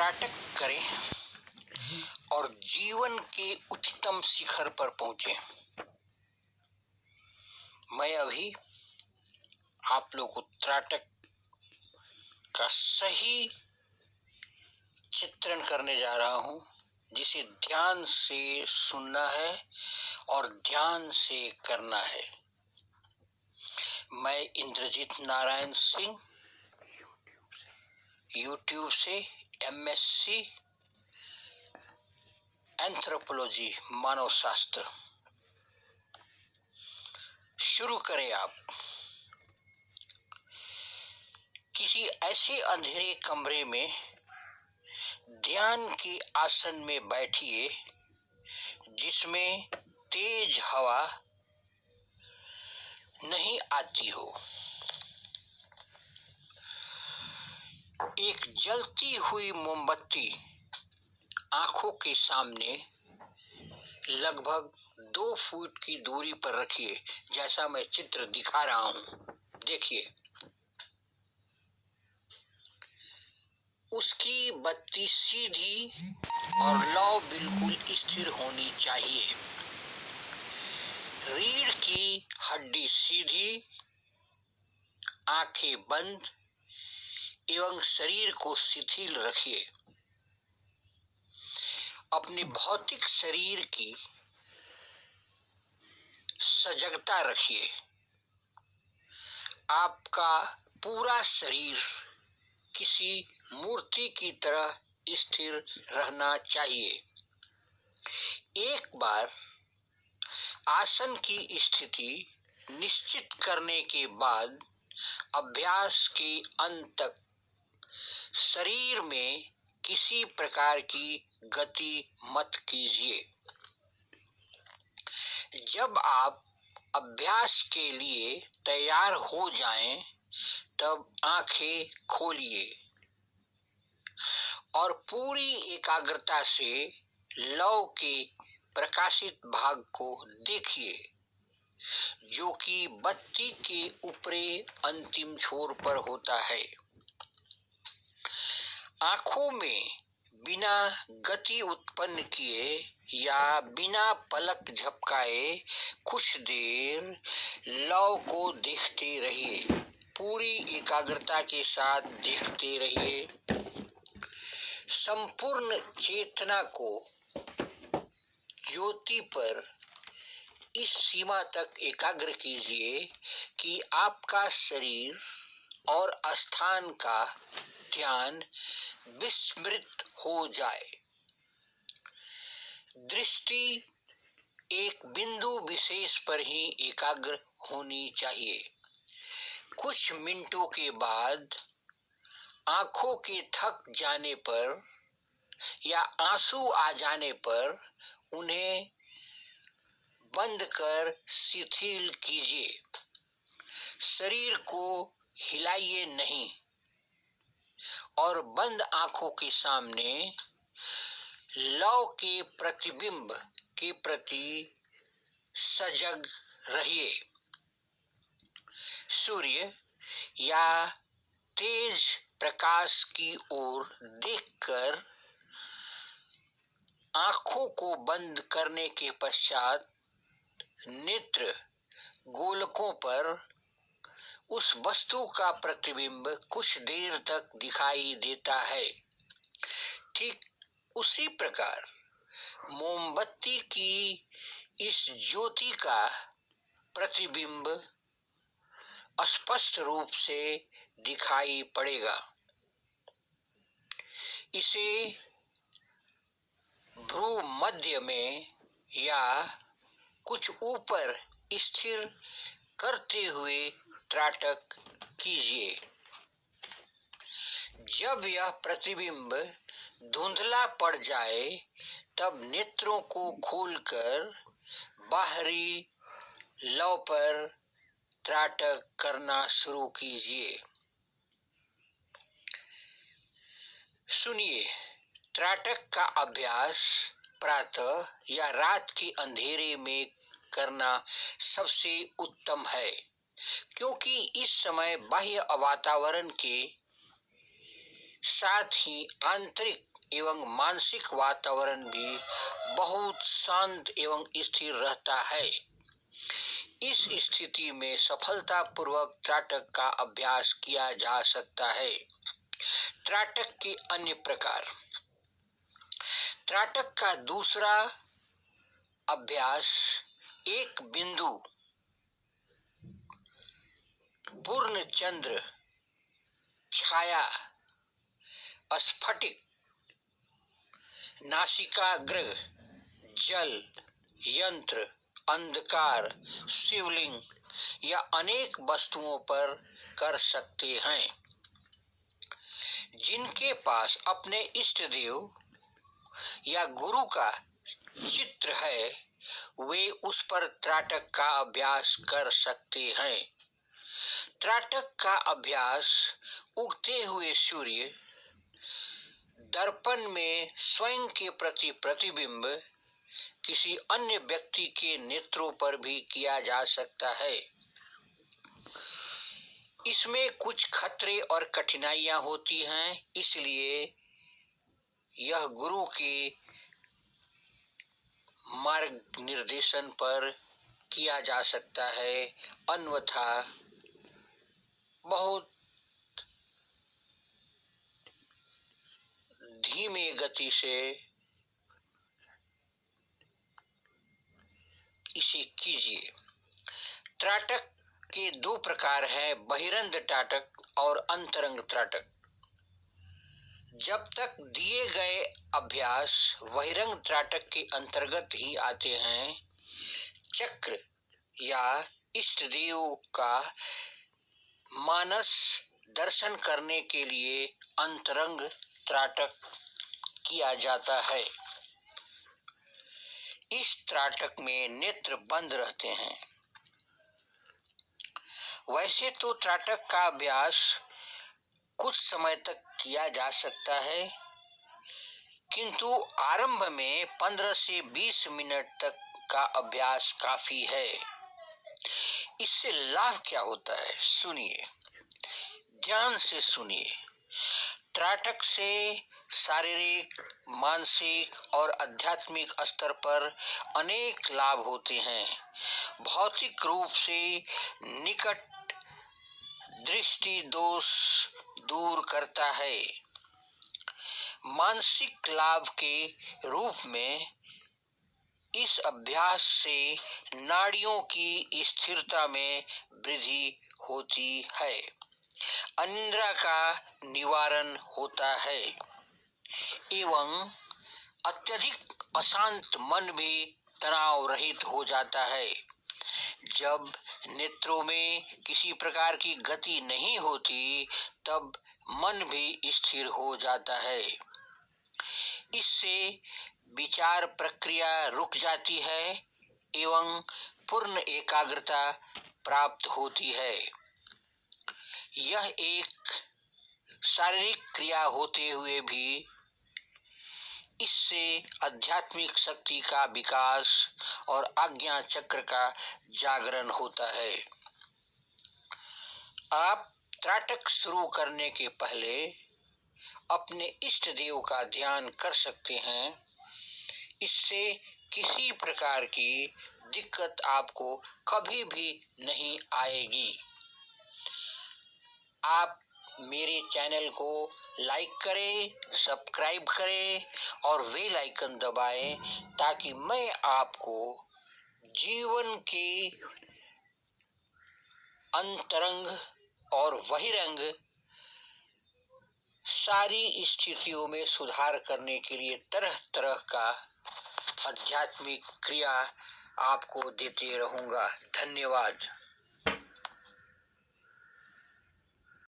त्राटक करें और जीवन के उच्चतम शिखर पर पहुंचे। मैं अभी आप लोगों को त्राटक का सही चित्रण करने जा रहा हूं, जिसे ध्यान से सुनना है और ध्यान से करना है। मैं इंद्रजीत नारायण सिंह, यूट्यूब से MSc एंथ्रोपोलॉजी मानव शास्त्र। शुरू करें। आप किसी ऐसे अंधेरे कमरे में ध्यान के आसन में बैठिए जिसमें तेज हवा नहीं आती हो। एक जलती हुई मोमबत्ती आंखों के सामने लगभग 2 फुट की दूरी पर रखिए, जैसा मैं चित्र दिखा रहा हूं। देखिए, उसकी बत्ती सीधी और लौ बिल्कुल स्थिर होनी चाहिए। रीढ़ की हड्डी सीधी, आंखें बंद एवं शरीर को शिथिल रखिए। अपने भौतिक शरीर की सजगता रखिए। आपका पूरा शरीर किसी मूर्ति की तरह स्थिर रहना चाहिए। एक बार आसन की स्थिति निश्चित करने के बाद अभ्यास के अंत तक शरीर में किसी प्रकार की गति मत कीजिए। जब आप अभ्यास के लिए तैयार हो जाएं, तब आंखें खोलिए और पूरी एकाग्रता से लौ के प्रकाशित भाग को देखिए, जो कि बत्ती के ऊपरी अंतिम छोर पर होता है। आंखों में बिना गति उत्पन्न किए या बिना पलक झपकाए कुछ देर लौ को देखते रहिए। पूरी एकाग्रता के साथ देखते रहिए। संपूर्ण चेतना को ज्योति पर इस सीमा तक एकाग्र कीजिए कि आपका शरीर और स्थान का ध्यान विस्मृत हो जाए। दृष्टि एक बिंदु विशेष पर ही एकाग्र होनी चाहिए। कुछ मिनटों के बाद आंखों के थक जाने पर या आंसू आ जाने पर उन्हें बंद कर शिथिल कीजिए। शरीर को हिलाइए नहीं और बंद आंखों के सामने लौ के प्रतिबिंब के प्रति सजग रहिए। सूर्य या तेज प्रकाश की ओर देखकर आंखों को बंद करने के पश्चात नेत्र गोलकों पर उस वस्तु का प्रतिबिंब कुछ देर तक दिखाई देता है। ठीक उसी प्रकार मोमबत्ती की इस ज्योति का प्रतिबिंब स्पष्ट रूप से दिखाई पड़ेगा। इसे भ्रू मध्य में या कुछ ऊपर स्थिर करते हुए त्राटक कीजिए। जब यह प्रतिबिंब धुंधला पड़ जाए, तब नेत्रों को खोलकर बाहरी लौ पर त्राटक करना शुरू कीजिए। सुनिए, त्राटक का अभ्यास प्रातः या रात के अंधेरे में करना सबसे उत्तम है, क्योंकि इस समय बाह्य वातावरण के साथ ही आंतरिक एवं मानसिक वातावरण भी बहुत शांत एवं स्थिर रहता है। इस स्थिति में सफलतापूर्वक त्राटक का अभ्यास किया जा सकता है। त्राटक के अन्य प्रकार। त्राटक का दूसरा अभ्यास एक बिंदु पूर्ण चंद्र छाया स्फटिक नासिकाग्र जल यंत्र अंधकार शिवलिंग या अनेक वस्तुओं पर कर सकते हैं। जिनके पास अपने इष्ट देव या गुरु का चित्र है वे उस पर त्राटक का अभ्यास कर सकते हैं। त्राटक का अभ्यास उगते हुए सूर्य, दर्पण में स्वयं के प्रति प्रतिबिंब, किसी अन्य व्यक्ति के नेत्रों पर भी किया जा सकता है। इसमें कुछ खतरे और कठिनाइयां होती हैं, इसलिए यह गुरु के मार्ग निर्देशन पर किया जा सकता है, अन्यथा बहुत धीमे गति से इसे कीजिए। त्राटक के दो प्रकार हैं, बहिरंग त्राटक और अंतरंग त्राटक। जब तक दिए गए अभ्यास बहिरंग त्राटक के अंतर्गत ही आते हैं, चक्र या इष्ट देव का मानस दर्शन करने के लिए अंतरंग त्राटक किया जाता है। इस त्राटक में नेत्र बंद रहते हैं। वैसे तो त्राटक का अभ्यास कुछ समय तक किया जा सकता है, किंतु आरंभ में 15 से 20 मिनट तक का अभ्यास काफी है। इससे लाभ क्या होता है, सुनिए, ध्यान से सुनिए। त्राटक से शारीरिक, मानसिक और आध्यात्मिक स्तर पर अनेक लाभ होते हैं। भौतिक रूप से निकट दृष्टि दोष दूर करता है। मानसिक लाभ के रूप में इस अभ्यास से नाड़ियों की स्थिरता में वृद्धि होती है। अनिद्रा का निवारण होता है एवं अत्यधिक अशांत मन भी तनाव रहित हो जाता है। जब नेत्रों में किसी प्रकार की गति नहीं होती, तब मन भी स्थिर हो जाता है। इससे विचार प्रक्रिया रुक जाती है एवं पूर्ण एकाग्रता प्राप्त होती है। यह एक शारीरिक क्रिया होते हुए भी इससे आध्यात्मिक शक्ति का विकास और आज्ञा चक्र का जागरण होता है। आप त्राटक शुरू करने के पहले अपने इष्ट देव का ध्यान कर सकते हैं। इससे किसी प्रकार की दिक्कत आपको कभी भी नहीं आएगी। आप मेरे चैनल को लाइक करें, सब्सक्राइब करें और बेल आइकन दबाएं, ताकि मैं आपको जीवन के अंतरंग और बहिरंग सारी स्थितियों में सुधार करने के लिए तरह तरह का आध्यात्मिक क्रिया आपको देते रहूंगा। धन्यवाद।